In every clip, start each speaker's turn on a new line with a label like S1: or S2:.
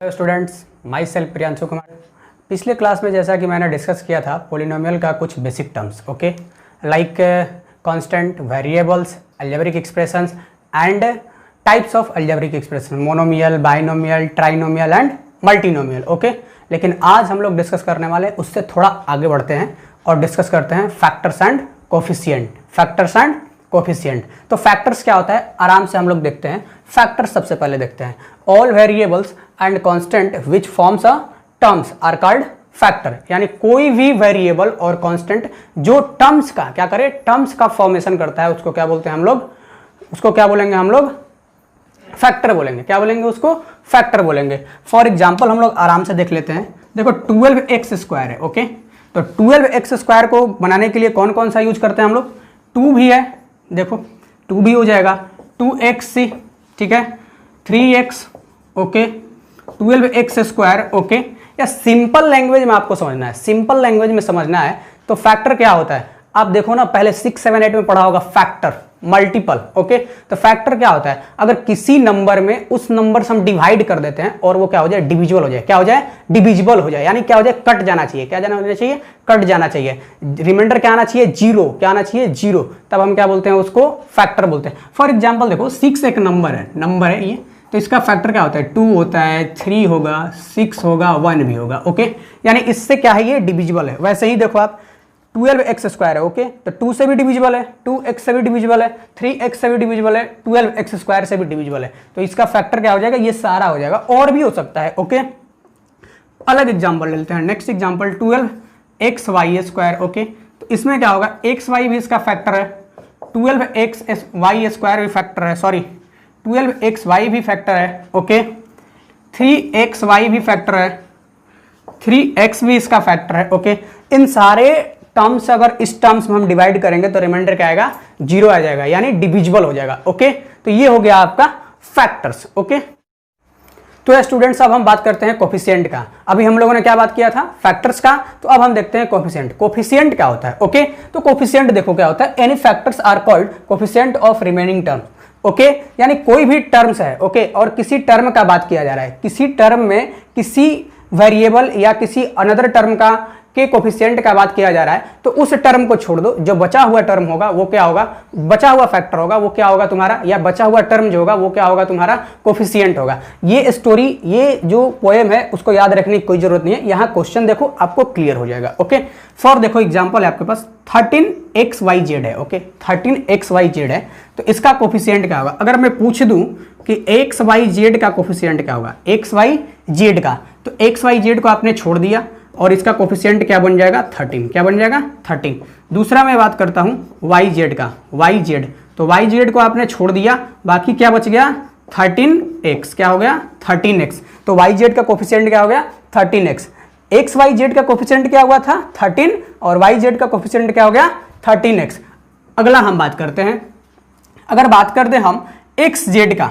S1: Hello students, my self Priyanshu Kumar. पिछले class में जैसा कि मैंने डिस्कस किया था पोलिनोमियल का कुछ basic terms, okay, like constant, variables, algebraic expressions and types of algebraic expression, monomial, binomial, trinomial and multinomial, okay. लेकिन आज हम लोग डिस्कस करने वाले उससे थोड़ा आगे बढ़ते हैं और डिस्कस करते हैं factors and coefficient. Factors and coefficient. तो फैक्टर्स क्या होता है, आराम से हम लोग देखते हैं। फैक्टर्स सबसे पहले देखते हैं। All variables and constant which forms a terms are called factor, यानी कोई भी वेरिएबल और कांस्टेंट जो टर्म्स का क्या करे, टर्म्स का फॉर्मेशन करता है, उसको क्या बोलते हैं हम लोग, उसको क्या बोलेंगे हम लोग, फैक्टर बोलेंगे। क्या बोलेंगे उसको, फैक्टर बोलेंगे। फॉर एग्जाम्पल हम लोग आराम से देख लेते हैं। देखो 12x² है, ओके। तो 12x² को बनाने के लिए कौन कौन सा यूज करते हैं हम लोग, 2 भी है, देखो 2 भी हो जाएगा, 2x, ठीक है, 3x, ओके, 12x², ओके। या सिंपल लैंग्वेज में आपको समझना है, सिंपल लैंग्वेज में समझना है तो फैक्टर क्या होता है। आप देखो ना, पहले 6, 7, 8 में पढ़ा होगा फैक्टर, मल्टीपल, ओके। तो फैक्टर क्या होता है, अगर किसी नंबर में उस नंबर से हम डिवाइड कर देते हैं और वो क्या हो जाए, डिविजिबल हो जाए। क्या हो जाए, डिविजिबल हो जाए, यानी क्या हो जाए, कट जाना चाहिए। क्या जाना चाहिए, कट जाना चाहिए। रिमाइंडर क्या आना चाहिए, 0। क्या आना चाहिए, 0। तब हम क्या बोलते हैं, उसको फैक्टर बोलते हैं। फॉर एग्जाम्पल देखो 6 एक नंबर है ये, तो इसका फैक्टर क्या होता है, 2 होता है, 3 होगा, 6 होगा, 1 भी होगा, ओके। यानी इससे क्या है, ये डिविजिबल है। वैसे ही देखो आप 12x² है, ओके, तो 2 से भी डिविजिबल है, 2x से भी डिविजिबल है, 3x से भी डिविजिबल है, 12x² से भी डिविजिबल है। तो इसका फैक्टर क्या हो जाएगा, ये सारा हो जाएगा। और भी हो सकता है, ओके। अलग एग्जांपल ले लेते हैं। Next example 12xy², okay. तो इसमें क्या होगा, xy भी इसका फैक्टर है, 12xy² भी फैक्टर है, सॉरी 12xy भी फैक्टर है, ओके। 3xy भी फैक्टर है, 3x भी इसका फैक्टर है, ओके। इन सारे टर्म्स अगर इस टर्म्स में हम डिवाइड करेंगे तो रिमाइंडर क्या आएगा, 0 आ जाएगा, यानी डिविजिबल हो जाएगा, ओके। तो ये हो गया आपका फैक्टर्स, ओके। तो स्टूडेंट्स अब हम बात करते हैं कोफिशिएंट का। अभी हम लोगों ने क्या बात किया था, फैक्टर्स का। तो अब हम देखते हैं कोफिशिएंट। कोफिशिएंट क्या होता है, ओके। तो कोफिशिएंट देखो क्या होता है, any factors are called coefficient of remaining term, okay. यानी कोई भी टर्म्स है, ओके, और किसी टर्म का बात किया जा रहा है, किसी टर्म में किसी वेरिएबल या किसी अनदर टर्म का के कोफिशिएंट का बात किया जा रहा है, तो उस टर्म को छोड़ दो, जो बचा हुआ टर्म होगा वो क्या होगा, बचा हुआ फैक्टर होगा, वो क्या होगा तुम्हारा, या बचा हुआ टर्म जो होगा वो क्या होगा तुम्हारा, कोफिशिएंट होगा। ये स्टोरी, ये जो पोएम है उसको याद रखने की कोई जरूरत नहीं है। यहाँ क्वेश्चन देखो आपको क्लियर हो जाएगा, ओके। फॉर देखो एग्जाम्पल है आपके पास 13xyz है, ओके, 13xyz है। तो इसका कोफिशिएंट क्या होगा, अगर मैं पूछ दूं कि xyz का कोफिशिएंट क्या होगा, xyz का, तो xyz को आपने छोड़ दिया और इसका कोफिशिएंट क्या बन जाएगा, 13। क्या बन जाएगा, 13। दूसरा मैं बात करता हूं yz का, yz, तो yz को आपने छोड़ दिया, बाकी क्या बच गया, 13x। क्या हो गया, 13x। तो yz का कोफिशिएंट क्या हो गया, 13x। xyz का कोफिशिएंट क्या हुआ था, 13, और yz का कोफिशिएंट क्या हो गया, 13x। अगला हम बात करते हैं, अगर बात करते हैं हम xz का,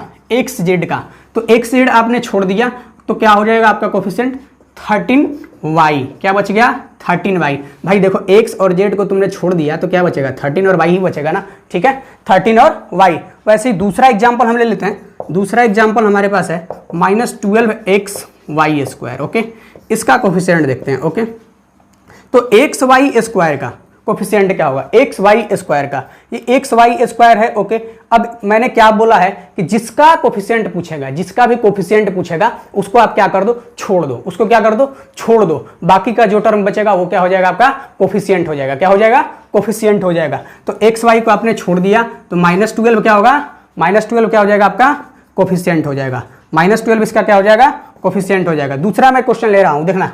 S1: तो xz आपने छोड़ दिया तो क्या हो जाएगा आपका कोफिशिएंट, 13y। क्या बच गया, 13y। भाई देखो x और z को तुमने छोड़ दिया तो क्या बचेगा, 13 और y ही बचेगा ना, ठीक है, 13 और y। वैसे ही दूसरा एग्जांपल हम ले लेते हैं। दूसरा एग्जांपल हमारे पास है -12xy², ओके। इसका कोफिशिएंट देखते हैं, ओके। तो xy² का कोफिशिएंट क्या होगा, xy² का, ये xy² है, ओके। अब मैंने क्या बोला है कि जिसका कोफिशिएंट पूछेगा, जिसका भी कोफिशिएंट पूछेगा उसको आप क्या कर दो, छोड़ दो, उसको क्या कर दो, छोड़ दो। बाकी का जो टर्म बचेगा वो क्या हो जाएगा, आपका कोफिशिएंट हो जाएगा। क्या हो जाएगा, कोफिशिएंट हो जाएगा। तो xy को आपने छोड़ दिया तो -12 क्या होगा, -12 क्या हो जाएगा, आपका कोफिशिएंट हो जाएगा। -12 इसका क्या हो जाएगा, कोफिशिएंट हो जाएगा। दूसरा मैं क्वेश्चन ले रहा हूं, देखना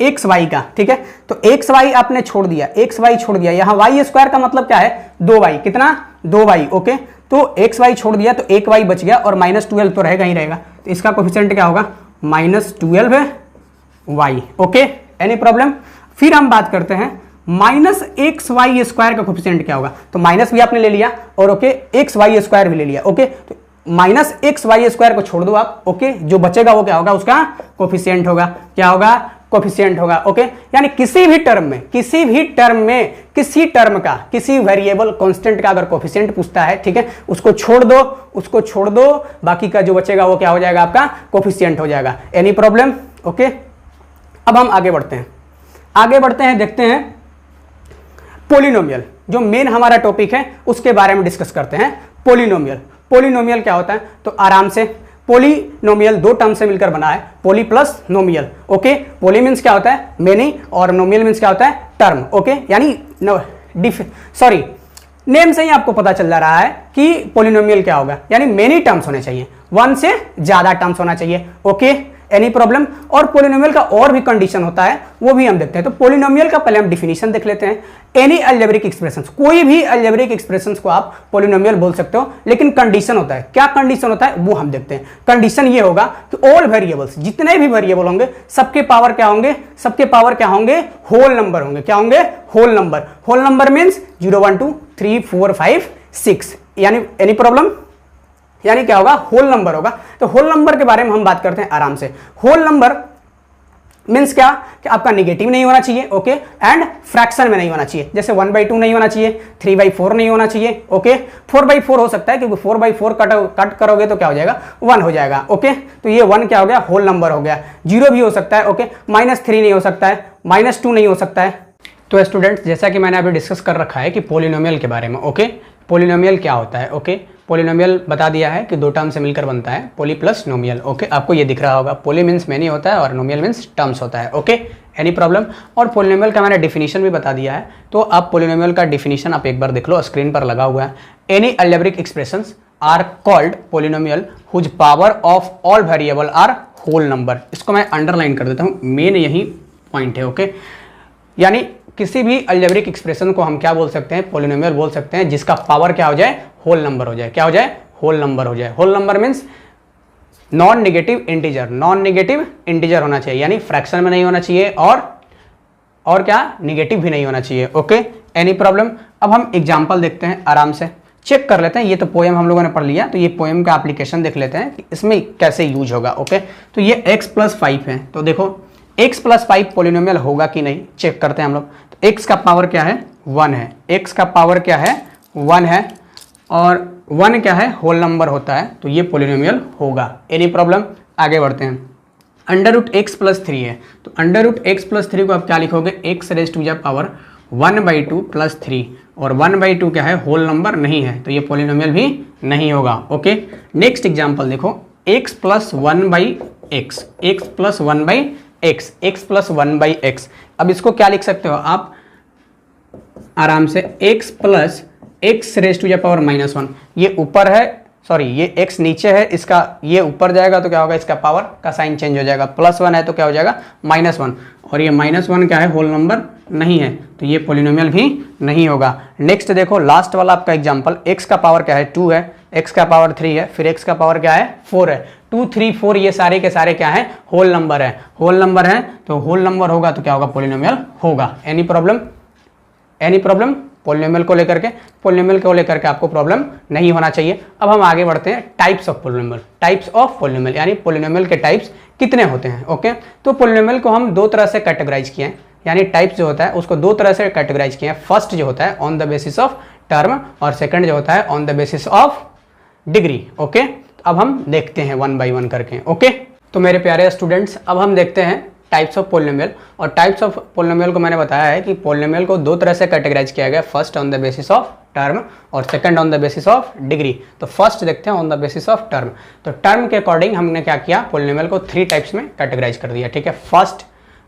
S1: xy का, ठीक है। तो xy आपने छोड़ दिया, xy छोड़ दिया, यहाँ y² का मतलब क्या है, 2y। कितना, 2y, ओके। तो xy छोड़ दिया तो 1y बच गया और -12 तो रहेगा ही रहेगा। तो इसका कोफिशिएंट क्या होगा, -12y, ओके। Any problem. फिर हम बात करते हैं -xy² का कोफिशिएंट क्या होगा। तो माइनस भी आपने ले लिया और ओके, xy² भी ले लिया, ओके। तो -xy² को छोड़ दो आप, ओके। जो बचेगा वो क्या होगा, उसका कोफिशिएंट होगा। क्या होगा, कोफिशिएंट होगा। ओके, यानी किसी भी टर्म में किसी टर्म का किसी वेरिएबल कांस्टेंट का अगर कोफिशिएंट पूछता है, ठीक है, उसको छोड़ दो, बाकी का जो बचेगा वो क्या हो जाएगा, आपका कोफिशिएंट हो जाएगा। Any problem? ओके, अब हम आगे बढ़ते हैं, देखते हैं पोलिनोमियल, जो मेन हमारा टॉपिक है उसके बारे में डिस्कस करते हैं। पोलिनोमियल क्या होता है, तो आराम से, पोलिनोमियल दो टर्म से मिलकर बना है, पोली प्लस नोमियल। ओके, पोली मीन्स क्या होता है, मेनी, और नोमियल मीन्स क्या होता है, टर्म। ओके, यानी नेम से ही आपको पता चल जा रहा है कि पोलिनोमियल क्या होगा, यानी मेनी टर्म्स होने चाहिए, वन से ज्यादा टर्म्स होना चाहिए। Okay, any problem? और पोलिनोमियल का और भी कंडीशन होता है, वो भी हम देखते हैं। तो पोलिनोमियल का पहले हम डिफिनीशन देख लेते हैं। एनी अलजेब्रिक एक्सप्रेशन, कोई भी अलजेब्रिक एक्सप्रेशन को आप पोलिनोमियल बोल सकते हो, लेकिन कंडीशन होता है। क्या कंडीशन होता है वो हम देखते हैं। कंडीशन ये होगा कि ऑल वेरिएबल्स, जितने भी वेरिएबल होंगे, सबके पावर क्या होंगे, होल नंबर होंगे। क्या होंगे? Whole number. Whole number means 0 1 2 3 4 5 6, यानी एनी प्रॉब्लम, यानी क्या होगा, होल नंबर होगा। तो होल नंबर के बारे में हम बात करते हैं आराम से। होल नंबर मीन्स क्या, कि आपका निगेटिव नहीं होना चाहिए, ओके, एंड फ्रैक्शन में नहीं होना चाहिए। जैसे 1/2 नहीं होना चाहिए, 3/4 नहीं होना चाहिए, ओके, 4/4 हो सकता है, क्योंकि 4/4 कट करोगे तो क्या हो जाएगा, 1 हो जाएगा। ओके, तो ये 1 क्या हो गया, होल नंबर हो गया। 0 भी हो सकता है, ओके, -3 नहीं हो सकता है, -2 नहीं हो सकता है। तो स्टूडेंट्स, जैसा कि मैंने अभी डिस्कस कर रखा है कि पोलिनोमियल के बारे में, ओके, पोलिनोमियल क्या होता है, ओके, पोलिनोमियल बता दिया है कि दो टर्म से मिलकर बनता है, पोली प्लस नोमियल। ओके, आपको ये दिख रहा होगा, पोली मीन्स मेनी होता है और नोमियल मीन्स टर्म्स होता है। Okay, any problem? और पोलिनोमियल का मैंने डिफिनीशन भी बता दिया है, तो आप पोलिनोमियल का डिफिनीशन आप एक बार देख लो, स्क्रीन पर लगा हुआ है। Any algebraic expressions are called polynomial whose power of all variable are whole number. इसको मैं अंडरलाइन कर देता हूँ, मेन यही पॉइंट है। ओके, यानी किसी भी अलजेब्रिक एक्सप्रेशन को हम क्या बोल सकते हैं, पोलिनोमियल बोल सकते हैं, जिसका पावर क्या हो जाए, होल नंबर हो जाए। क्या हो जाए, होल नंबर हो जाए। Whole number means non negative integer होना चाहिए, यानी फ्रैक्शन में नहीं होना चाहिए, और क्या, निगेटिव भी नहीं होना चाहिए। Okay, any problem? अब हम एग्जांपल देखते हैं, आराम से चेक कर लेते हैं। ये तो पोएम हम लोगों ने पढ़ लिया, तो ये पोएम का एप्लीकेशन देख लेते हैं कि इसमें कैसे यूज होगा। ओके, तो ये x+5 है, तो देखो x+5 पोलिनोमियल होगा कि नहीं, चेक करते हैं हम लोग। तो x का पावर क्या है, 1 है, x का पावर क्या है, 1 है, और 1 क्या है, होल नंबर होता है, तो ये पोलिनोमियल होगा। Any problem? आगे बढ़ते हैं। √x+3 है, तो √x+3 को आप क्या लिखोगे, x⁻1/2 + 3, और 1/2 क्या है, होल नंबर नहीं है, तो ये पोलिनोमियल भी नहीं होगा। ओके, नेक्स्ट एग्जांपल देखो, x+1/x, x+1/x। अब इसको क्या लिख सकते हो आप आराम से, x+x⁻⁻1, ये ऊपर है, सॉरी ये x नीचे है, इसका ये ऊपर जाएगा तो क्या होगा, इसका पावर का साइन चेंज हो जाएगा, +1 है तो क्या हो जाएगा, -1, और ये -1 क्या है, होल नंबर नहीं है, तो ये पोलिनोमियल भी नहीं होगा। नेक्स्ट देखो, लास्ट वाला आपका एग्जांपल, x का पावर क्या है, 2 है, x का पावर 3 है, फिर x का पावर क्या है, 4 है। 2 3 4 ये सारे के सारे क्या है, होल नंबर है। होल नंबर है तो होल नंबर होगा तो क्या होगा, पोलिनोमियल होगा। Any problem? Any problem? Polynomial को लेकर के आपको प्रॉब्लम नहीं होना चाहिए। अब हम आगे बढ़ते हैं, टाइप्स ऑफ पोलिनोमियल, यानी पोलिनोमियल के टाइप्स कितने होते हैं। ओके, तो पोलिनोमियल को हम दो तरह से कैटेगराइज किए हैं, यानी टाइप्स जो होता है उसको दो तरह से कैटेगराइज किए हैं। फर्स्ट जो होता है on the basis of term, और सेकंड जो होता है on the basis of degree. Okay, अब हम देखते हैं 1 by 1 करके। ओके, तो मेरे प्यारे स्टूडेंट्स, अब हम देखते हैं टाइप्स ऑफ पोलिनोमियल। और टाइप्स ऑफ पोलिनोमियल को मैंने बताया है कि पोलिनोमियल को दो तरह से कैटेगराइज किया गया, first on the basis of term और second on the basis of degree. तो फर्स्ट देखते हैं on the basis of term. तो टर्म के अकॉर्डिंग हमने क्या किया, पोलिनोमियल को 3 टाइप्स में कैटेगराइज कर दिया। ठीक है,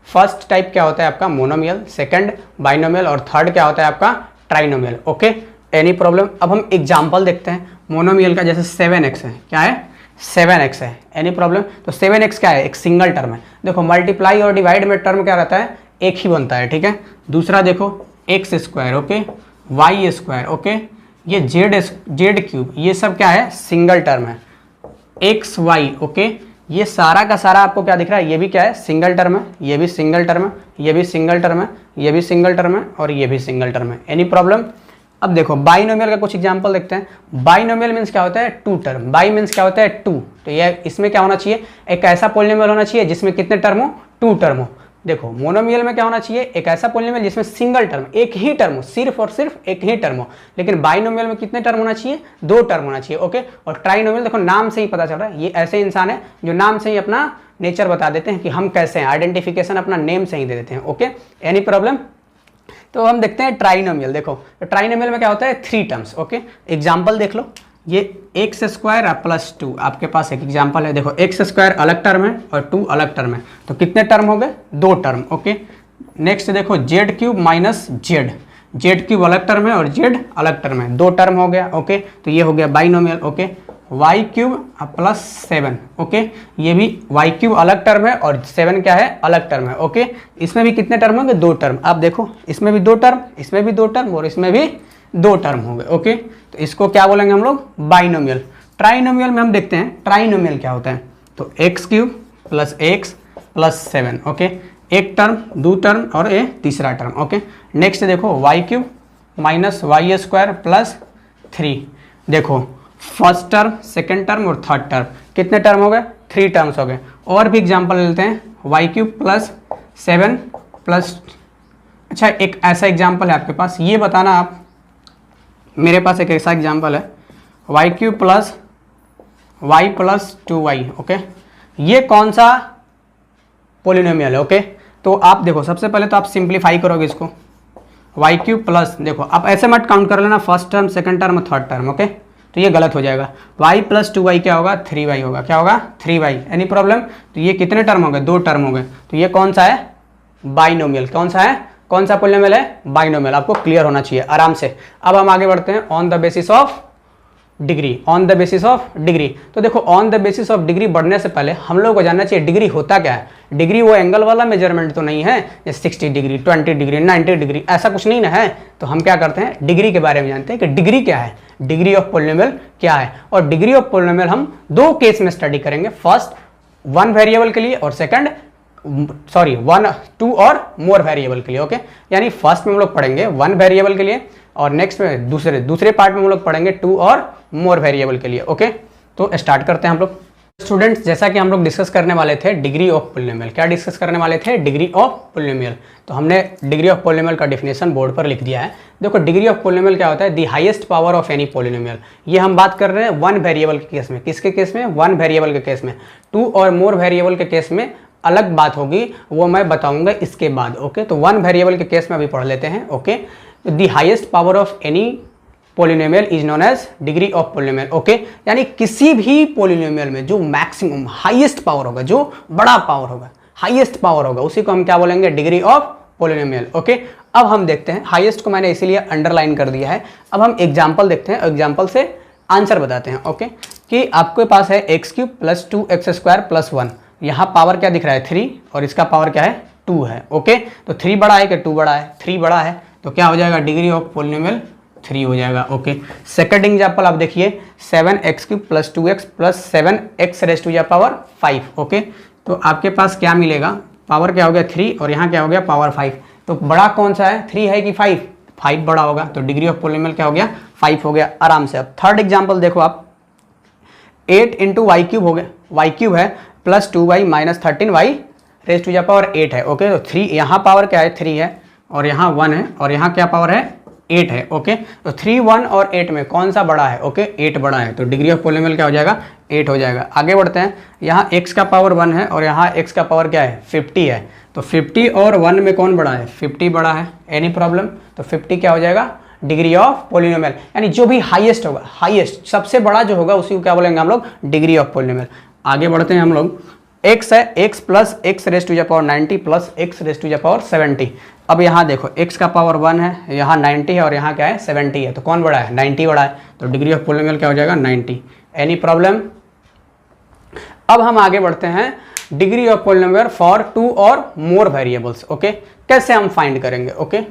S1: फर्स्ट टाइप क्या होता है आपका, मोनोमियल, सेकंड बाइनोमियल, और थर्ड क्या होता है आपका, ट्राइनोमियल। Okay, any problem? अब हम एग्जाम्पल देखते हैं मोनोमियल का, जैसे 7x है, क्या है, 7x है। Any problem? तो 7x क्या है, एक सिंगल टर्म है। देखो मल्टीप्लाई और डिवाइड में टर्म क्या रहता है, एक ही बनता है। ठीक है, दूसरा देखो x², ओके, y², ओके, ये z3, ये सब क्या है, सिंगल टर्म है। xy, ओके, ये सारा का सारा आपको क्या दिख रहा है, ये भी क्या है, सिंगल टर्म है, ये भी सिंगल टर्म है, ये भी सिंगल टर्म है, ये भी सिंगल टर्म है, और ये भी सिंगल टर्म है। Any problem? अब देखो बाइनोमियल का कुछ एग्जांपल देखते हैं। बाइनोमियल मीन्स क्या होता है, 2 टर्म। बाई मीन्स क्या होता है, 2। तो ये इसमें क्या होना चाहिए, एक ऐसा पोलिनोमियल होना चाहिए जिसमें कितने टर्म हो, 2 टर्म हो। देखो मोनोमियल में क्या होना चाहिए, एक ऐसा पोलिनोमियल जिसमें सिंगल टर्म, एक ही टर्म हो, सिर्फ और सिर्फ एक ही टर्म हो। लेकिन बाइनोमियल में कितने टर्म होना चाहिए, 2 टर्म होना चाहिए। ओके, और ट्राइनोमियल देखो नाम से ही पता चल रहा है, ये ऐसे इंसान है जो नाम से ही अपना नेचर बता देते हैं कि हम कैसे हैं, आइडेंटिफिकेशन अपना नेम से ही दे देते हैं। Okay, any problem. तो हम देखते हैं ट्राइनोमियल। देखो तो ट्राइनोमियल में क्या होता है, 3 टर्म्स। ओके, एग्जाम्पल देख लो, ये एक्स स्क्वायर प्लस 2 आपके पास एक एग्जाम्पल है। देखो एक्स स्क्वायर अलग टर्म है और 2 अलग टर्म है, तो कितने टर्म हो गए, 2 टर्म। ओके, नेक्स्ट देखो Z cube minus Z, Z cube अलग टर्म है और जेड अलग टर्म है, 2 टर्म हो गया। ओके, तो ये हो गया binomial. Okay, y cube plus 7। Okay, ये भी वाई क्यूब अलग टर्म है और 7 क्या है, अलग टर्म है। ओके, इसमें भी कितने टर्म होंगे, 2 टर्म। आप देखो इसमें भी 2 टर्म, इसमें भी 2 टर्म और इसमें भी 2 टर्म हो गए। ओके, तो इसको क्या बोलेंगे हम लोग, बाइनोमियल। ट्राइनोमियल में हम देखते हैं ट्राइनोमियल क्या होता है, तो x cube plus x plus 7। Okay, एक टर्म, 2 टर्म और ये तीसरा टर्म। ओके, नेक्स्ट देखो y cube minus y square plus 3। देखो फर्स्ट टर्म, सेकेंड टर्म और थर्ड टर्म, कितने टर्म हो गए, 3 टर्म्स हो गए। और भी एग्जाम्पल लेते हैं, वाई क्यूब प्लस 7 प्लस, अच्छा एक ऐसा एग्जाम्पल है आपके पास, ये बताना आप, मेरे पास एक ऐसा एग्जाम्पल है, y cube plus y plus 2y। Okay, ये कौन सा पोलिनोमियल है। ओके, तो आप देखो सबसे पहले तो आप सिंप्लीफाई करोगे इसको, वाई क्यूब प्लस, देखो आप ऐसे मत काउंट कर लेना first term, second term, third term. Okay, तो ये गलत हो जाएगा, y प्लस 2y क्या होगा, 3y होगा, क्या होगा, 3y। Any problem. तो ये कितने टर्म हो गए, 2 टर्म हो गए, तो ये कौन सा है, बाइनोमियल। कौन सा है, कौन सा पोलिनोमियल है, बाइनोमियल। आपको क्लियर होना चाहिए आराम से। अब हम आगे बढ़ते हैं, on the basis of degree, on the basis of degree. तो देखो on the basis of degree बढ़ने से पहले हम लोग को जानना चाहिए डिग्री होता क्या है। डिग्री वो एंगल वाला मेजरमेंट तो नहीं है, जैसे 60 डिग्री, 20 डिग्री, 90 डिग्री, ऐसा कुछ नहीं ना है। तो हम क्या करते हैं, डिग्री के बारे में जानते हैं कि डिग्री क्या है, डिग्री ऑफ पोलिनोमियल क्या है। और डिग्री ऑफ पोलिनोमियल हम 2 केस में स्टडी करेंगे, फर्स्ट 1 वेरिएबल के लिए और सेकंड 2 और मोर वेरिएबल के लिए। ओके, यानी फर्स्ट में हम लोग पढ़ेंगे 1 वेरिएबल के लिए और नेक्स्ट में दूसरे पार्ट में हम लोग पढ़ेंगे 2 और मोर वेरिएबल के लिए। ओके, तो स्टार्ट करते हैं हम लोग। स्टूडेंट्स, जैसा कि हम लोग डिस्कस करने वाले थे डिग्री ऑफ पोलिनोमियल, क्या डिस्कस करने वाले थे, डिग्री ऑफ पोलिनोमियल। तो हमने डिग्री ऑफ पोलिनोमियल का डेफिनेशन बोर्ड पर लिख दिया है। देखो डिग्री ऑफ पोलिनोमियल क्या होता है, the highest power of any polynomial. ये हम बात कर रहे हैं 1 वेरिएबल के केस में, किसके केस में, 1 वेरिएबल के केस में। 2 और मोर वेरिएबल के केस में अलग बात होगी, वो मैं बताऊंगा इसके बाद। ओके, तो 1 वेरिएबल के केस में अभी पढ़ लेते हैं। Okay, the highest power of any polynomial is known as degree of polynomial. Okay, यानी किसी भी पोलिनोमियल में जो मैक्सिमम हाईएस्ट पावर होगा, जो बड़ा पावर होगा, हाईएस्ट पावर होगा, उसी को हम क्या बोलेंगे, डिग्री ऑफ पोलिनोमियल। ओके, अब हम देखते हैं, हाईएस्ट को मैंने इसीलिए अंडरलाइन कर दिया है। अब हम एग्जाम्पल देखते हैं, एग्जाम्पल से आंसर बताते हैं। ओके, कि आपके पास है x cube plus 2x square plus 1, यहाँ पावर क्या दिख रहा है, 3, और इसका पावर क्या है, 2 है। ओके, तो 3 बड़ा है कि 2 बड़ा है, 3 बड़ा है, तो क्या हो जाएगा, डिग्री ऑफ पोलिनोमियल 3 हो जाएगा। ओके, सेकंड एग्जांपल आप देखिए, 7x cube plus 2x plus 7x raise to the power 5। Okay, तो आपके पास क्या मिलेगा, पावर क्या हो गया 3 और यहाँ क्या हो गया पावर 5। तो बड़ा कौन सा है, 3 है कि 5, 5 बड़ा होगा, तो डिग्री ऑफ पोलिनोमियल क्या हो गया, 5 हो गया आराम से। अब थर्ड एग्जाम्पल देखो आप, 8 इंटू वाई क्यूब हो गया, वाई क्यूब है plus 2y minus 13y raise to the power 8 है। ओके, तो 3 यहाँ पावर क्या है, 3 है और यहाँ 1 है और यहाँ क्या पावर है, 8 है। ओके, तो 3, 1 और 8 में कौन सा बड़ा है, ओके 8 बड़ा है, तो डिग्री ऑफ पोलिनोमियल क्या हो जाएगा, 8 हो जाएगा। आगे बढ़ते हैं, यहाँ x का पावर 1 है और यहाँ x का पावर क्या है, 50 है, तो 50 और 1 में कौन बड़ा है, 50 बड़ा है। एनी प्रॉब्लम, तो 50 क्या हो जाएगा, डिग्री ऑफ पोलिनोमियल, यानी जो भी हाईएस्ट होगा, हाईएस्ट सबसे बड़ा जो होगा उसी को क्या बोलेंगे हम लोग, डिग्री ऑफ पोलिनोमियल। आगे बढ़ते हैं हम लोग, x है, x plus x raise to the power 90 plus x raise to the power 70। अब यहाँ देखो x का पावर 1 है, यहाँ 90 है और यहाँ क्या है 70 है, तो कौन बड़ा है, 90 बड़ा है, तो डिग्री ऑफ पोलिनोमियल क्या हो जाएगा, 90। Any problem. अब हम आगे बढ़ते हैं, डिग्री ऑफ पोलिनोमियल फॉर 2 और मोर वेरिएबल्स। ओके, कैसे हम फाइंड करेंगे। ओके,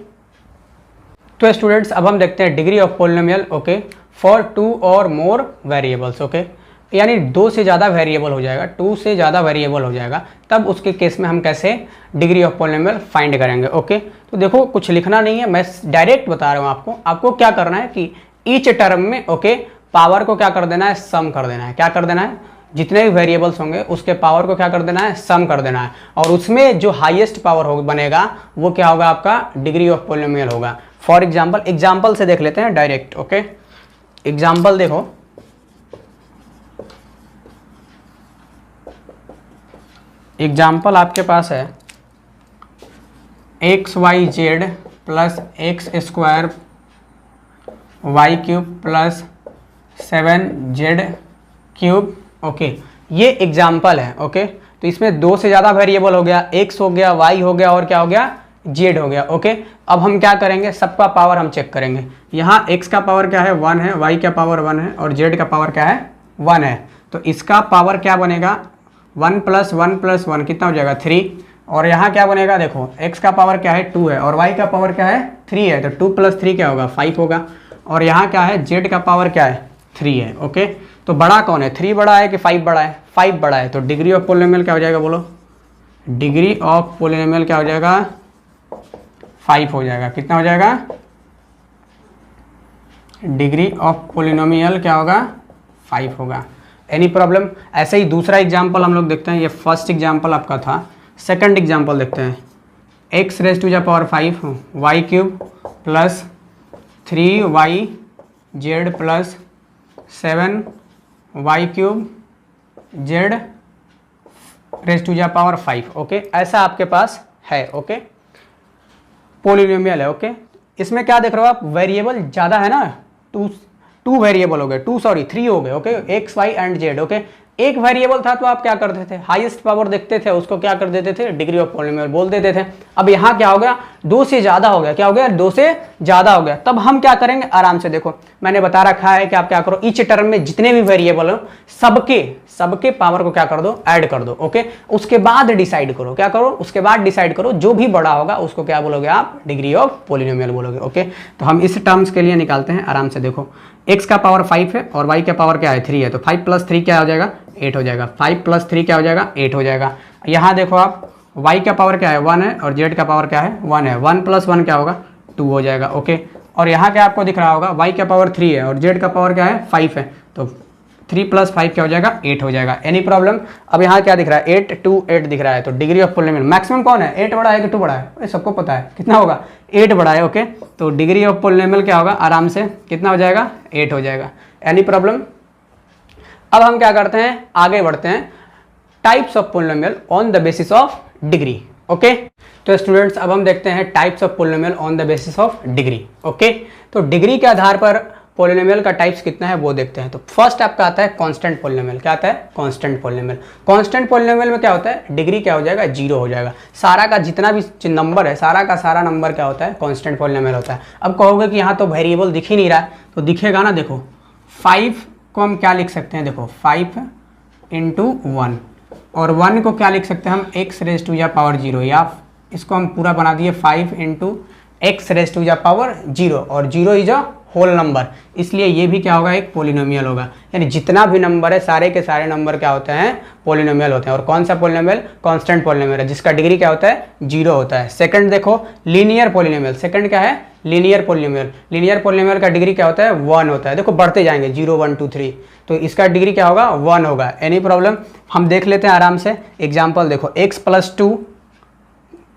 S1: तो स्टूडेंट्स अब हम देखते हैं degree of polynomial, okay, for 2 और मोर वेरिएबल्स। ओके, यानी 2 से ज़्यादा वेरिएबल हो जाएगा, 2 से ज़्यादा वेरिएबल हो जाएगा, तब उसके केस में हम कैसे डिग्री ऑफ पोलिनोमियल फाइंड करेंगे। ओके, तो देखो कुछ लिखना नहीं है, मैं डायरेक्ट बता रहा हूँ आपको क्या करना है कि ईच टर्म में, ओके, पावर को क्या कर देना है, सम कर देना है। क्या कर देना है, जितने भी वेरिएबल्स होंगे उसके पावर को क्या कर देना है, सम कर देना है, और उसमें जो हाईएस्ट पावर हो बनेगा वो क्या होगा, आपका डिग्री ऑफ पोलिनोमियल होगा। फॉर एग्जाम्पल से देख लेते हैं डायरेक्ट। ओके, एग्जाम्पल देखो, एग्जाम्पल आपके पास है x y z plus x square y cube plus 7z cube. Okay, ये एग्जाम्पल है। ओके, तो इसमें 2 से ज़्यादा वेरिएबल हो गया, x हो गया, y हो गया और क्या हो गया, z हो गया। ओके, अब हम क्या करेंगे, सबका पावर हम चेक करेंगे। यहाँ x का पावर क्या है, 1 है, y का पावर 1 है और z का पावर क्या है, 1 है। तो इसका पावर क्या बनेगा, 1 + 1 + 1 कितना हो जाएगा, 3। और यहाँ क्या बनेगा, देखो x का पावर क्या है, 2 है और y का पावर क्या है, 3 है, तो 2 + 3 क्या होगा, 5 होगा। और यहाँ क्या है, z का पावर क्या है, 3 है। ओके, तो बड़ा कौन है, 3 बड़ा है कि 5 बड़ा है, 5 बड़ा है। तो डिग्री ऑफ पोलिनोमियल क्या हो जाएगा, बोलो, डिग्री ऑफ पोलिनोमियल क्या हो जाएगा, 5 हो जाएगा। कितना हो जाएगा, डिग्री ऑफ पोलिनोमियल क्या होगा, 5 होगा। Any problem. ऐसे ही दूसरा एग्जाम्पल हम लोग देखते हैं, ये फर्स्ट एग्जाम्पल आपका था। सेकंड एग्जाम्पल देखते हैं, x⁻5 y cube plus 3yz plus 7y cube z⁻5। Okay, ऐसा आपके पास है। ओके, पोलिनोमियल है। ओके, इसमें क्या देख रहे हो आप, वेरिएबल ज़्यादा है ना, टू वेरिएबल हो गए, 3 हो गए। Okay, x y and z. Okay, एक वेरिएबल था तो आप क्या करते थे, हाईएस्ट पावर देखते थे, उसको क्या कर देते थे, डिग्री ऑफ पोलिनोमियल बोल देते थे। अब यहाँ क्या हो गया, 2 से ज़्यादा हो गया, क्या हो गया, 2 से ज़्यादा हो गया। तब हम क्या करेंगे, आराम से देखो, मैंने बता रखा है कि आप क्या करो, ईच टर्म में जितने भी वेरिएबल हो सबके पावर को क्या कर दो, ऐड कर दो। ओके, उसके बाद डिसाइड करो, क्या करो, उसके बाद डिसाइड करो, जो भी बड़ा होगा उसको क्या बोलोगे आप, डिग्री ऑफ पोलिनोमियल बोलोगे। ओके, तो हम इस टर्म्स के लिए निकालते हैं, आराम से देखो, x का पावर 5 है और y का पावर क्या है, 3 है, तो 5 + 3 क्या हो जाएगा, 8 हो जाएगा। 5 + 3 क्या हो जाएगा, 8 हो जाएगा। यहाँ देखो आप, y का पावर क्या है, 1 है और z का पावर क्या है, 1 है। 1 + 1 क्या होगा, 2 हो जाएगा। ओके, और यहाँ क्या आपको दिख रहा होगा, y का पावर 3 है और z का पावर क्या है, 5 है, तो 3 + 5 क्या हो जाएगा, 8 हो जाएगा। Any problem. अब यहाँ क्या दिख रहा है, 8 2 8 दिख रहा है, तो डिग्री ऑफ पोलिनोमियल मैक्सिमम कौन है, 8 बड़ा है कि 2 बड़ा है, सबको पता है कितना होगा, 8 बड़ा है। ओके, तो डिग्री ऑफ पोलिनोमियल क्या होगा, आराम से कितना हो जाएगा, 8 हो जाएगा। Any problem. अब हम क्या करते हैं, आगे बढ़ते हैं, types of polynomial on the basis of degree. Okay, तो स्टूडेंट्स अब हम देखते हैं types of polynomial on the basis of degree. Okay, तो डिग्री के आधार पर पोलिनोमियल का टाइप्स कितना है वो देखते हैं। तो फर्स्ट आपका आता है कांस्टेंट पोलिनोमियल। क्या आता है, कांस्टेंट पोलिनोमियल। कांस्टेंट पोलिनोमियल में क्या होता है, डिग्री क्या हो जाएगा, 0 हो जाएगा। सारा का जितना भी नंबर है, सारा का सारा नंबर क्या होता है, कांस्टेंट पोलिनोमियल होता है। अब कहोगे कि यहाँ तो वेरिएबल दिख ही नहीं रहा है, तो दिखेगा ना, देखो 5 को हम क्या लिख सकते हैं, देखो 5 × 1 और 1 को क्या लिख सकते हैं हम, x⁻0, या इसको हम पूरा बना दिए 5 × x⁻0 और 0 इज अ होल नंबर, इसलिए ये भी क्या होगा, एक पोलिनोमियल होगा। यानी जितना भी नंबर है, सारे के सारे नंबर क्या होते हैं, पोलिनोमियल होते हैं। और कौन सा पोलिनोमियल, कांस्टेंट पोलिनोमियल है, जिसका डिग्री क्या होता है, 0 होता है। सेकंड देखो, लीनियर पोलिनोमियल। सेकंड क्या है, लीनियर पोलिनोमियल। लीनियर पोलिनोमियल का डिग्री क्या होता है, 1 होता है। देखो बढ़ते जाएंगे, 0 1 2 3, तो इसका डिग्री क्या होगा, 1 होगा। Any problem. हम देख लेते हैं आराम से एग्जाम्पल। देखो x + 2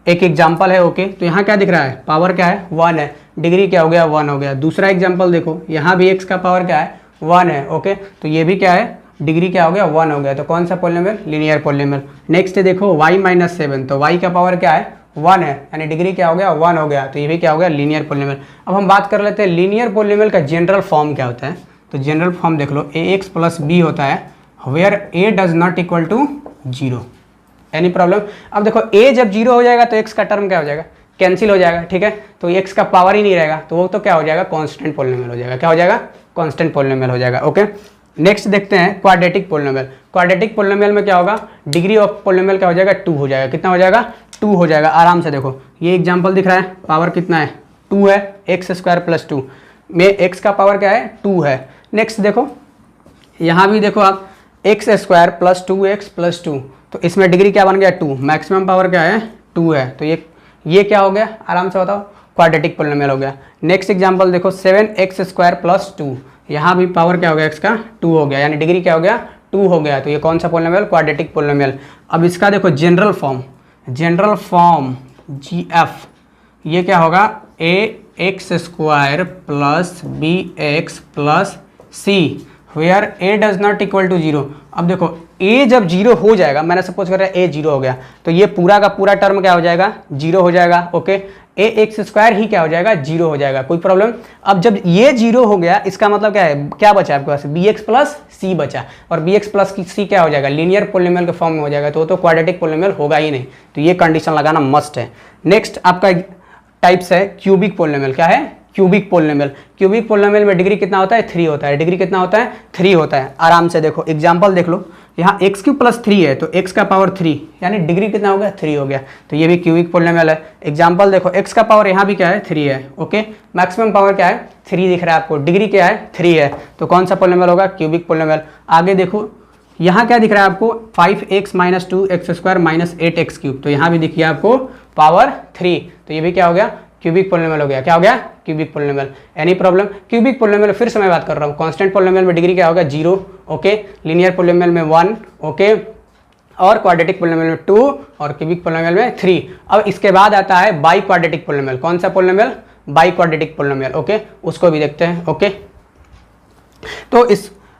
S1: एक एग्जाम्पल है। ओके, तो यहाँ क्या दिख रहा है, पावर क्या है, 1 है, डिग्री क्या हो गया, 1 हो गया। दूसरा एग्जाम्पल देखो, यहाँ भी x का पावर क्या है, 1 है। ओके, तो ये भी क्या है, डिग्री क्या हो गया, 1 हो गया। तो कौन सा पोलिनोमियल, लीनियर पोलिनोमियल। नेक्स्ट देखो y - 7, तो y का पावर क्या है, 1 है, यानी डिग्री क्या हो गया, 1 हो गया। तो ये भी क्या हो गया, लीनियर पोलिनोमियल। अब हम बात कर लेते हैं लीनियर पोलिनोमियल का जनरल फॉर्म क्या होता है। तो जनरल फॉर्म देख लो, ax + b होता है, where a does not equal to 0। Any problem. अब देखो a जब 0 हो जाएगा तो x का टर्म क्या हो जाएगा, कैंसिल हो जाएगा। ठीक है, तो x का पावर ही नहीं रहेगा, तो वो तो क्या हो जाएगा, कांस्टेंट पोलिनोमियल हो जाएगा। क्या हो जाएगा, कांस्टेंट पोलिनोमियल हो जाएगा। ओके, नेक्स्ट देखते हैं क्वाड्रेटिक पोलिनोमियल। क्वाड्रेटिक पोलिनोमियल में क्या होगा, डिग्री ऑफ पोलिनोमियल क्या हो जाएगा, 2 हो जाएगा। कितना हो जाएगा, 2 हो जाएगा। आराम से देखो, ये एग्जाम्पल दिख रहा है, पावर कितना है, 2 है, x² + 2 में x का पावर क्या है, 2 है। नेक्स्ट देखो, यहाँ भी देखो आप, x² + 2x + 2, तो इसमें डिग्री क्या बन गया, 2। मैक्सिमम पावर क्या है, 2 है। तो ये क्या हो गया, आराम से बताओ, क्वाड्रेटिक पोलिनोमियल हो गया। नेक्स्ट एग्जांपल देखो, 7x² + 2, यहाँ भी पावर क्या हो गया, x का 2 हो गया, यानी डिग्री क्या हो गया, 2 हो गया, तो ये कौन सा पोलिनोमियल, क्वाड्रेटिक पोलिनोमियल। अब इसका देखो जनरल फॉर्म GF, ये क्या होगा, ax² plus bx plus c where a does not equal to 0। अब देखो a जब 0 हो जाएगा, मैंने सपोज कर रहा है a 0 हो गया, तो ये पूरा का पूरा टर्म क्या हो जाएगा, 0 हो जाएगा। ओके, ax² ही क्या हो जाएगा, 0 हो जाएगा, कोई प्रॉब्लम। अब जब ये 0 हो गया, इसका मतलब क्या है, क्या बचा आपके पास, bx प्लस c बचा, और bx प्लस c क्या हो जाएगा, लीनियर पोलिनोमियल के फॉर्म में हो जाएगा, तो वो तो क्वाड्रेटिक पोलिनोमियल होगा ही नहीं, तो ये कंडीशन लगाना मस्ट है। नेक्स्ट आपका टाइप्स है क्यूबिक पोलिनोमियल। क्या है, क्यूबिक पोलिनोमियल। क्यूबिक पोलिनोमियल में डिग्री कितना होता है, 3 होता है। डिग्री कितना होता है, 3 होता है। आराम से देखो एग्जांपल देख लो, यहाँ x³ प्लस 3 है, तो x का पावर 3, यानी डिग्री कितना हो गया, 3 हो गया, तो ये भी क्यूबिक पोलिनोमियल है। एग्जांपल देखो, x का पावर यहाँ भी क्या है, 3 है। ओके, मैक्सिमम पावर क्या है, 3 दिख रहा है आपको, डिग्री क्या है, 3 है, तो कौन सा पोलिनोमियल होगा, क्यूबिक पोलिनोमियल। आगे देखो, यहाँ क्या दिख रहा है आपको, 5x - 2x² - 8x³, तो यहाँ भी दिखिए आपको पावर 3, तो ये भी क्या हो गया, क्यूबिक पोलिनोमियल हो गया। क्या हो गया, cubic polynomial. Any problem, cubic polynomial फिर से मैं बात कर रहा हूँ, कांस्टेंट पोलिनोमियल में डिग्री क्या होगा, 0। ओके, लीनियर पोलिनोमियल में 1, ओके, और क्वाड्रेटिक पोलिनोमियल में 2, और क्यूबिक पोलिनोमियल में 3। अब इसके बाद आता है बाई क्वाड्रेटिक पोलिनोमियल। कौन सा polynomial, by quadratic polynomial. Okay, उसको भी देखते हैं। ओके, तो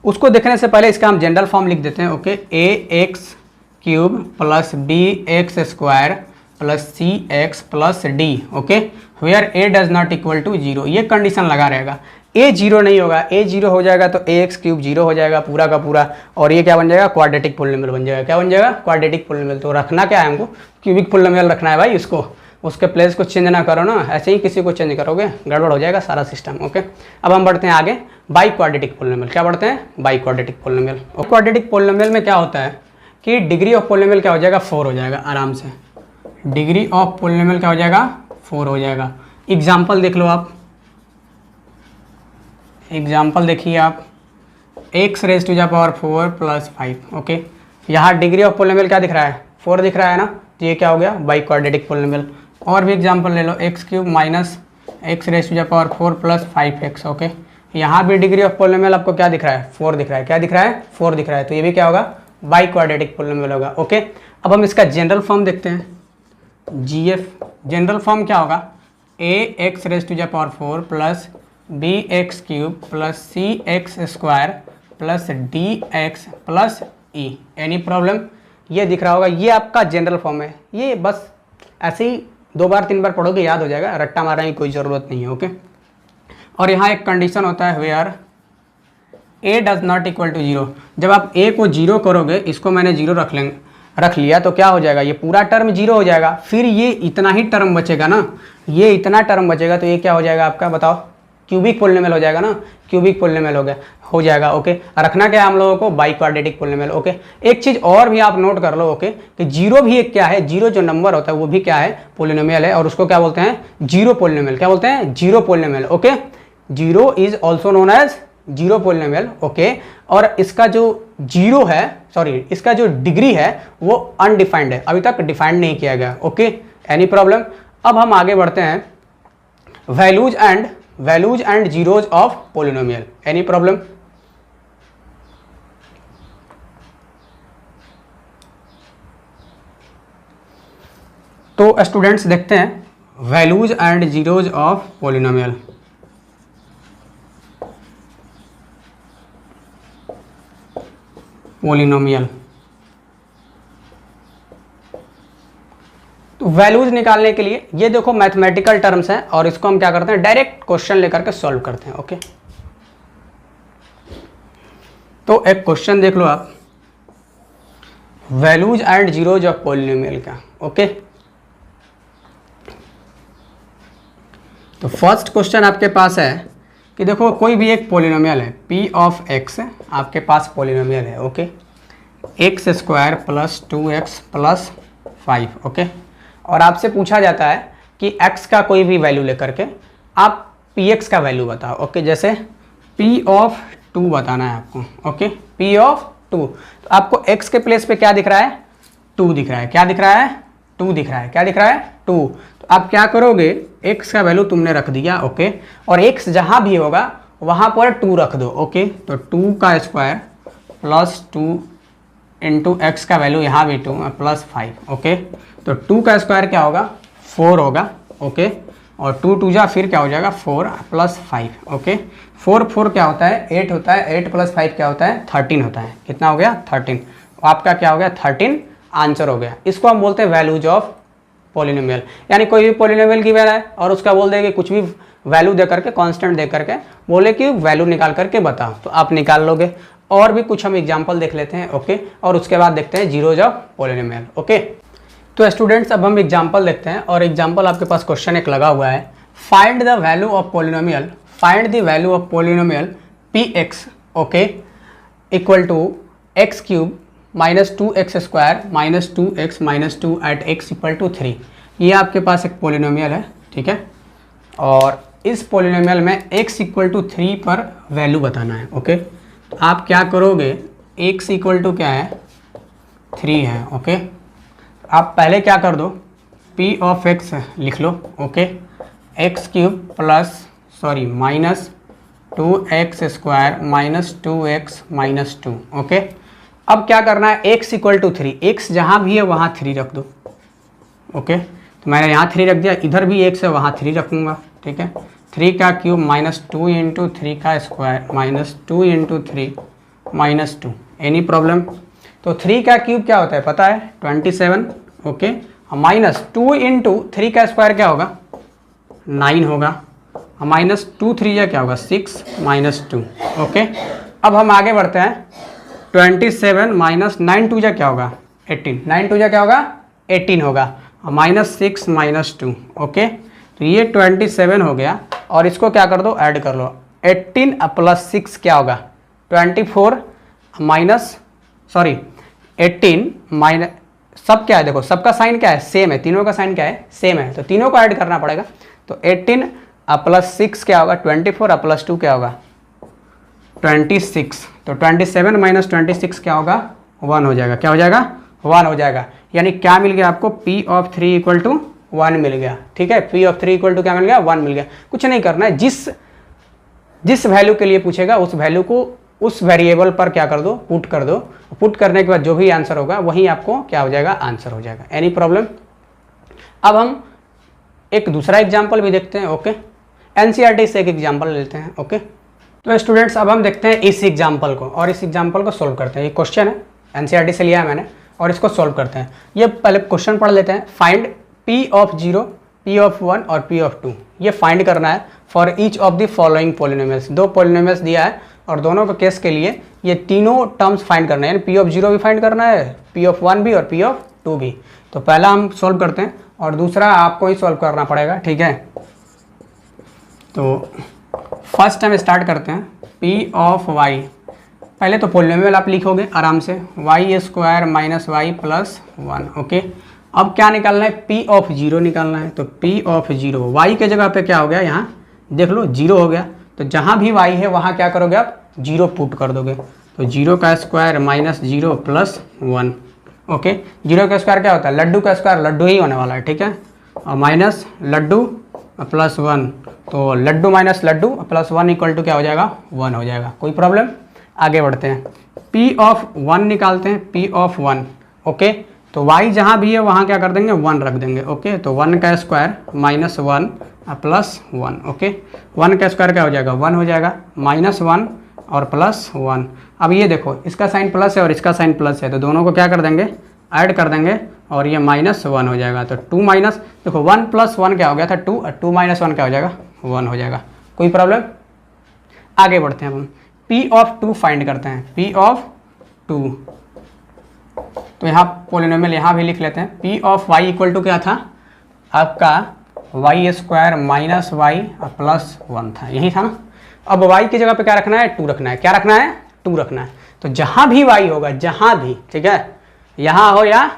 S1: उसको देखने से पहले इसका हम जनरल फॉर्म लिख देते हैं। Okay, ax³ plus bx² plus cx plus d। Okay, where a does not equal to 0, ये कंडीशन लगा रहेगा। a 0 नहीं होगा, a 0 हो जाएगा तो ax³ 0 हो जाएगा पूरा का पूरा, और ये क्या बन जाएगा, क्वाड्रेटिक पोलिनोमियल बन जाएगा। क्या बन जाएगा, क्वाड्रेटिक पोलिनोमियल। तो रखना क्या है हमको, क्यूबिक पोलिनोमियल रखना है भाई इसको, उसके प्लेस को चेंज ना करो ना, ऐसे ही किसी को चेंज करोगे गड़बड़ हो जाएगा सारा सिस्टम। ओके, अब हम बढ़ते हैं आगे, बाई क्वाड्रेटिक पोलिनोमियल। क्या बढ़ते हैं, बाई क्वाड्रेटिक पोलिनोमियल। और क्वाड्रेटिक पोलिनोमियल में क्या होता है कि डिग्री ऑफ पोलिनोमियल क्या हो जाएगा, 4 हो जाएगा। आराम से डिग्री ऑफ पोलिनोमियल क्या हो जाएगा, 4 हो जाएगा। एग्जाम्पल देख लो आप, एग्जाम्पल देखिए आप, x⁴ प्लस 5। ओके, यहाँ डिग्री ऑफ पोलिनोमियल क्या दिख रहा है, 4 दिख रहा है ना, तो ये क्या हो गया, बाई क्वाड्रेटिक पोलिनोमियल। और भी एग्जाम्पल ले लो, x³ minus x⁴ plus 5x। Okay, यहाँ भी डिग्री ऑफ पोलिनोमियल आपको क्या दिख रहा है, 4 दिख रहा है। क्या दिख रहा है, 4 दिख रहा है, तो ये भी क्या होगा, बाई क्वाड्रेटिक पोलिनोमियल होगा। ओके, अब हम इसका जनरल फॉर्म देखते हैं, GF। जनरल फॉर्म क्या होगा, ax⁴ plus bx³ plus cx² plus dx plus e। Any problem, ये दिख रहा होगा, ये आपका जनरल फॉर्म है। ये बस ऐसे ही 2 बार 3 बार पढ़ोगे याद हो जाएगा, रट्टा मारने की कोई ज़रूरत नहीं है। ओके, और यहाँ एक कंडीशन होता है, where a does not equal to 0। जब आप a को 0 करोगे, इसको मैंने 0 रख लिया, तो क्या हो जाएगा, ये पूरा टर्म 0 हो जाएगा, फिर ये इतना ही टर्म बचेगा ना, ये इतना टर्म बचेगा, तो ये क्या हो जाएगा आपका, बताओ, क्यूबिक पोलिनोमियल हो जाएगा ना, क्यूबिक पोलिनोमियल हो जाएगा। ओके, रखना क्या है हम लोगों को, बाई क्वाड्रेटिक पोलिनोमियल। ओके, एक चीज़ और भी आप नोट कर लो, ओके, कि 0 भी एक क्या है, 0 जो नंबर होता है वो भी क्या है, पोलिनोमियल है, और उसको क्या बोलते हैं, 0 पोलिनोमियल। क्या बोलते हैं, 0 polynomial. Okay, 0 is also known as 0 polynomial. Okay, और इसका जो 0 है, सॉरी, इसका जो डिग्री है वो अनडिफाइंड है, अभी तक डिफाइंड नहीं किया गया। Okay, any problem. अब हम आगे बढ़ते हैं, values and zeros of polynomial. Any problem. तो स्टूडेंट्स देखते हैं values and zeros of polynomial. तो वैल्यूज निकालने के लिए ये देखो मैथमेटिकल टर्म्स हैं, और इसको हम क्या करते हैं, डायरेक्ट क्वेश्चन लेकर के सॉल्व करते हैं। ओके, तो एक क्वेश्चन देख लो आप, values and zeros of polynomial का। ओके, तो फर्स्ट क्वेश्चन आपके पास है कि देखो कोई भी एक पोलिनोमियल है, p ऑफ x आपके पास पोलिनोमियल है। Okay, x² plus 2x plus 5। Okay, और आपसे पूछा जाता है कि x का कोई भी वैल्यू लेकर के आप px का वैल्यू बताओ। ओके, जैसे p ऑफ 2 बताना है आपको। ओके, p ऑफ 2, तो आपको x के प्लेस पे क्या दिख रहा है, 2 दिख रहा है। क्या दिख रहा है, 2 दिख रहा है। क्या दिख रहा है, 2। तो आप क्या करोगे, x का वैल्यू तुमने रख दिया। ओके, और x जहां भी होगा वहां पर 2 रख दो। ओके, तो 2 का स्क्वायर +2 इंटू एक्स का वैल्यू यहाँ भी 2 +5। ओके, तो 2 का स्क्वायर क्या होगा 4 होगा। ओके, और 2 2 जा फिर क्या हो जाएगा 4 +5। ओके, 4 क्या होता है 8 होता है, 8 + 5 क्या होता है 13 होता है। कितना हो गया 13। आपका क्या हो गया 13 आंसर हो गया। इसको हम बोलते हैं वैल्यूज ऑफ पॉलिनोमियल। यानी कोई भी पॉलिनोमियल की वैल्यू है और उसका बोल देंगे कुछ भी वैल्यू दे करके, कांस्टेंट दे करके बोले कि वैल्यू निकाल करके बताओ, तो आप निकाल लोगे। और भी कुछ हम एग्जांपल देख लेते हैं। ओके, और उसके बाद देखते हैं जीरोज ऑफ पॉलिनोमियल। ओके, तो स्टूडेंट्स अब हम एग्जांपल देखते हैं। और एग्जांपल आपके पास क्वेश्चन एक लगा हुआ है, find the value of polynomial, find the value of polynomial px, okay, equal to x³ -2x² -2x -2 at x = 3। ये आपके पास एक पॉलिनोमियल है, ठीक है। और इस पॉलिनोमियल में x = 3 पर वैल्यू बताना है। ओके, तो आप क्या करोगे, x = क्या है 3 है। ओके, आप पहले क्या कर दो p of x लिख लो। Okay, x³ -2x² -2x -2। Okay, अब क्या करना है x = 3, x जहाँ भी है वहाँ 3 रख दो। ओके, तो मैंने यहाँ 3 रख दिया, इधर भी x है वहाँ 3 रखूँगा। ठीक है, 3 का क्यूब -2 × 3 का स्क्वायर -2 × 3 -2। Any problem? तो 3 का क्यूब क्या होता है पता है 27। ओके, -2 × 3 का स्क्वायर क्या होगा 9 होगा, -2 3 या क्या होगा 6 -2। ओके, अब हम आगे बढ़ते हैं। 27 - 9 2 जा क्या होगा 18, 9 2 जा क्या होगा 18 होगा, -6 -2। ओके, तो ये 27 हो गया। और इसको क्या कर दो ऐड कर लो, 18 + 6 क्या होगा 24 18 सब क्या है देखो, सबका साइन क्या है सेम है, तीनों का साइन क्या है सेम है, तो तीनों को ऐड करना पड़ेगा। तो 18 + 6 क्या होगा 24 + 2 क्या होगा 26। तो 27 - 26 क्या होगा 1 हो जाएगा। क्या हो जाएगा 1 हो जाएगा। यानी क्या मिल गया आपको p of 3 = 1 मिल गया। ठीक है, p of 3 = क्या मिल गया 1 मिल गया। कुछ नहीं करना है, जिस वैल्यू के लिए पूछेगा उस वैल्यू को उस वेरिएबल पर क्या कर दो पुट कर दो। पुट करने के बाद जो भी आंसर होगा वही आपको क्या हो जाएगा आंसर हो जाएगा। Any problem? अब हम एक दूसरा एग्जाम्पल भी देखते हैं। ओके, एनसीईआरटी से एक एग्जाम्पल लेते हैं। ओके, तो स्टूडेंट्स अब हम देखते हैं इस एग्जाम्पल को, और इस एग्जाम्पल को सोल्व करते हैं। ये क्वेश्चन है एनसीईआरटी से लिया है मैंने, और इसको सोल्व करते हैं। ये पहले क्वेश्चन पढ़ लेते हैं। Find p of 0, p of 1 और p of 2। ये फाइंड करना है for each of the following polynomials. 2 polynomials दिया है और दोनों के केस के लिए ये तीनों टर्म्स फाइंड करना है, यानी p of 0 भी फाइंड करना है, p of 1 भी और p of 2 भी। तो पहला हम सोल्व करते हैं और दूसरा आपको ही सोल्व करना पड़ेगा। ठीक है, तो फर्स्ट हम स्टार्ट करते हैं p of y। पहले तो पॉलिनोमियल आप लिखोगे आराम से, y² - y + 1। ओके, अब क्या निकालना है p of 0 निकालना है। तो p of 0 y के जगह पे क्या हो गया यहाँ देख लो 0 हो गया, तो जहाँ भी y है वहाँ क्या करोगे आप 0 पुट कर दोगे। तो 0 का स्क्वायर -0 + 1। ओके, 0 का स्क्वायर क्या होता है लड्डू का स्क्वायर लड्डू ही होने वाला है। ठीक है, और माइनस लड्डू + 1, तो लड्डू - लड्डू + 1 = क्या हो जाएगा 1 हो जाएगा। कोई प्रॉब्लम? आगे बढ़ते हैं, p of 1 निकालते हैं, p of 1। ओके, तो y जहाँ भी है वहाँ क्या कर देंगे 1 रख देंगे। ओके, तो 1 का स्क्वायर -1 + 1। ओके, 1 का स्क्वायर क्या हो जाएगा 1 हो जाएगा, -1 और +1। अब ये देखो इसका साइन प्लस है और इसका साइन प्लस है, तो दोनों को क्या कर देंगे ऐड कर देंगे और ये -1 हो जाएगा। तो 2 माइनस देखो 1 + 1 क्या हो गया था 2, और 2 - 1 क्या हो जाएगा 1 हो जाएगा। कोई प्रॉब्लम? आगे बढ़ते हैं हम p of 2 फाइंड करते हैं। p of 2, तो यहाँ पॉलिनोमियल यहाँ भी लिख लेते हैं। p of y = क्या था आपका y² - y + 1 था, यही था ना। अब y की जगह पे क्या रखना है 2 रखना है। क्या रखना है 2 रखना है। तो जहाँ भी y होगा, जहाँ भी, ठीक है, यहाँ हो या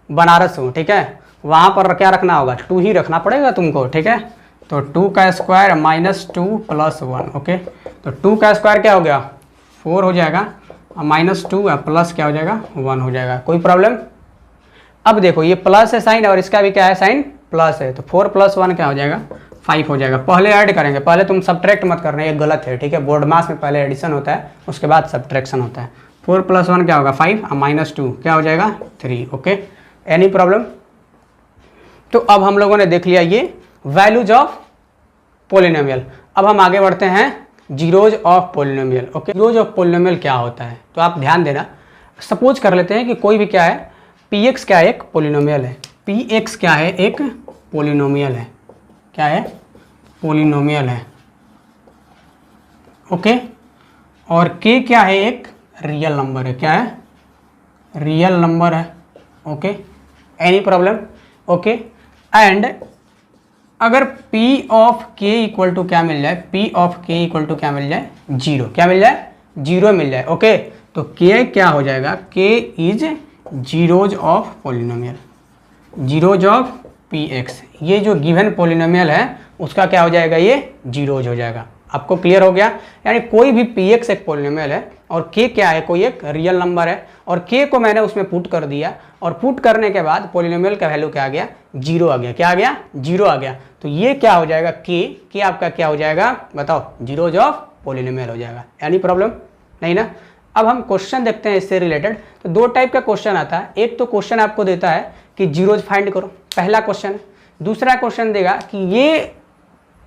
S1: बनारस हो, ठीक है, वहाँ पर क्या रखना होगा 2 ही रखना पड़ेगा तुमको। ठीक है, तो 2 का स्क्वायर -2 + 1। ओके, तो 2 का स्क्वायर क्या हो गया 4 हो जाएगा, -2 प्लस क्या हो जाएगा 1 हो जाएगा। कोई प्रॉब्लम? अब देखो ये प्लस है साइन और इसका भी क्या है साइन प्लस है, तो 4 + 1 क्या हो जाएगा 5 हो जाएगा। पहले ऐड करेंगे, पहले तुम सब्ट्रैक्ट मत करना, ये गलत है। ठीक है, बोर्ड मास में पहले एडिशन होता है उसके बाद सब्ट्रैक्शन होता है। 4 + 1 क्या होगा 5 और -2 क्या हो जाएगा 3। Okay, any problem? तो अब हम लोगों ने देख लिया ये वैल्यूज ऑफ पोलिनोमियल। अब हम आगे बढ़ते हैं zeros of polynomial. Okay, zeros of polynomial क्या होता है तो आप ध्यान देना। सपोज कर लेते हैं कि कोई भी क्या है px क्या है एक पोलिनोमियल है, px क्या है एक पोलिनोमियल है, क्या है पोलिनोमियल है। ओके, और k क्या है एक रियल नंबर है, क्या है रियल नंबर है। Okay, any problem? Okay, and अगर p of k equal to क्या मिल जाए, p of k equal to क्या मिल जाए 0, क्या मिल जाए 0 मिल जाए। ओके, तो k क्या हो जाएगा, k is zeros of polynomial, zeros of px। ये जो गिवन पोलिनोमियल है उसका क्या हो जाएगा, ये जीरोज हो जाएगा। आपको क्लियर हो गया? यानी कोई भी px एक पोलिनोमियल है और k क्या है, कोई एक रियल नंबर है और k को मैंने उसमें पुट कर दिया और पुट करने के बाद पोलिनोमियल का वैल्यू क्या आ गया 0 आ गया, क्या आ गया 0 आ गया। तो ये क्या हो जाएगा k आपका क्या हो जाएगा बताओ, जीरोज ऑफ पोलिनोमियल हो जाएगा। Any problem? नहीं ना। अब हम क्वेश्चन देखते हैं इससे रिलेटेड। तो दो टाइप का क्वेश्चन आता है, एक तो क्वेश्चन आपको देता है कि जीरोज फाइंड करो, पहला क्वेश्चन। दूसरा क्वेश्चन देगा कि ये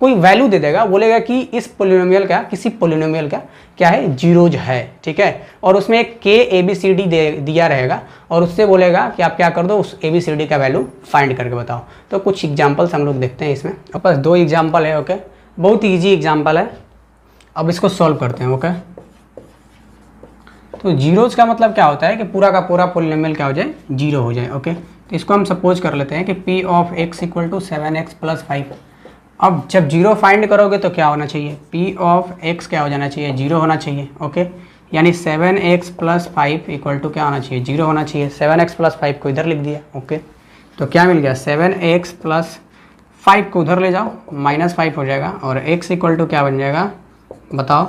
S1: कोई वैल्यू दे देगा, बोलेगा कि इस पोलिनोमियल का, किसी पोलिनोमियल का क्या है जीरोज है, ठीक है, और उसमें एक k ABCD दिया रहेगा और उससे बोलेगा कि आप क्या कर दो उस ABCD का वैल्यू फाइंड करके बताओ। तो कुछ एग्जांपल्स हम लोग देखते हैं इसमें। अब बस 2 एग्जांपल है। ओके, बहुत ईजी एग्जांपल है, अब इसको सॉल्व करते हैं। ओके, तो जीरोज का मतलब क्या होता है कि पूरा का पूरा पोलिनोमियल क्या हो जाए 0 हो जाए। ओके, तो इसको हम सपोज कर लेते हैं कि p of x equal to 7x + 5। अब जब 0 फाइंड करोगे तो क्या होना चाहिए, p ऑफ x क्या हो जाना चाहिए 0 होना चाहिए। ओके, यानी 7x + 5 इक्वल टू क्या होना चाहिए 0 होना चाहिए। 7x + 5 को इधर लिख दिया। ओके, तो क्या मिल गया 7x + 5 को उधर ले जाओ -5 हो जाएगा और x इक्वल टू क्या बन जाएगा बताओ,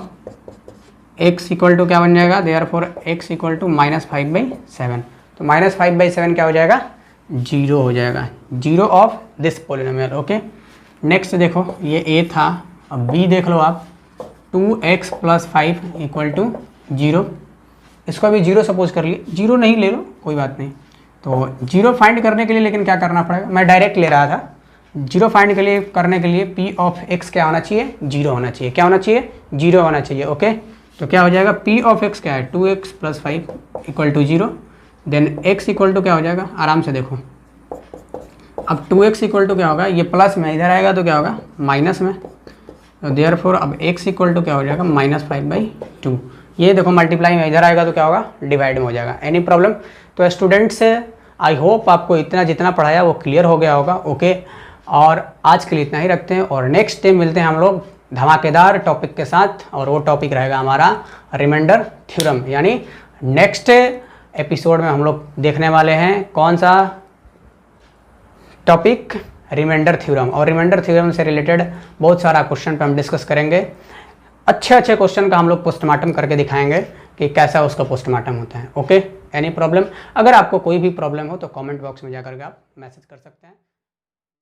S1: x इक्वल टू क्या बन जाएगा, देयरफॉर x इक्वल टू -5/7। तो -5/7 क्या हो जाएगा 0 हो जाएगा, 0 of this polynomial. Okay, next देखो ये a था, अब b देख लो आप, 2x + 5 इक्वल टू 0। इसको अभी 0 सपोज कर लिए, 0 नहीं ले लो कोई बात नहीं। तो 0 फाइंड करने के लिए लेकिन क्या करना पड़ेगा, मैं डायरेक्ट ले रहा था। 0 फाइंड के लिए करने के लिए p ऑफ x क्या होना चाहिए 0 होना चाहिए, क्या होना चाहिए 0 होना चाहिए। ओके, तो क्या हो जाएगा p ऑफ x क्या है 2x + 5 equal to 0। Then x equal to क्या हो जाएगा, आराम से देखो, अब 2x इक्वल टू क्या होगा, ये प्लस में इधर आएगा तो क्या होगा माइनस में, तो देयरफॉर अब x इक्वल टू क्या हो जाएगा -5/2। ये देखो मल्टीप्लाई में इधर आएगा तो क्या होगा डिवाइड में हो जाएगा। Any problem? तो स्टूडेंट्स आई होप आपको इतना जितना पढ़ाया वो क्लियर हो गया होगा। ओके, और आज के लिए इतना ही रखते हैं और नेक्स्ट टाइम मिलते हैं हम लोग धमाकेदार टॉपिक के साथ, और वो टॉपिक रहेगा हमारा रिमाइंडर थ्योरम। यानी नेक्स्ट एपिसोड में हम लोग देखने वाले हैं कौन सा टॉपिक, रिमाइंडर थ्योरम। और रिमाइंडर थ्योरम से रिलेटेड बहुत सारा क्वेश्चन पे हम डिस्कस करेंगे। अच्छे क्वेश्चन का हम लोग पोस्टमार्टम करके दिखाएंगे कि कैसा उसका पोस्टमार्टम होता है। Okay, any problem? अगर आपको कोई भी प्रॉब्लम हो तो कमेंट बॉक्स में जाकर के आप मैसेज कर सकते हैं।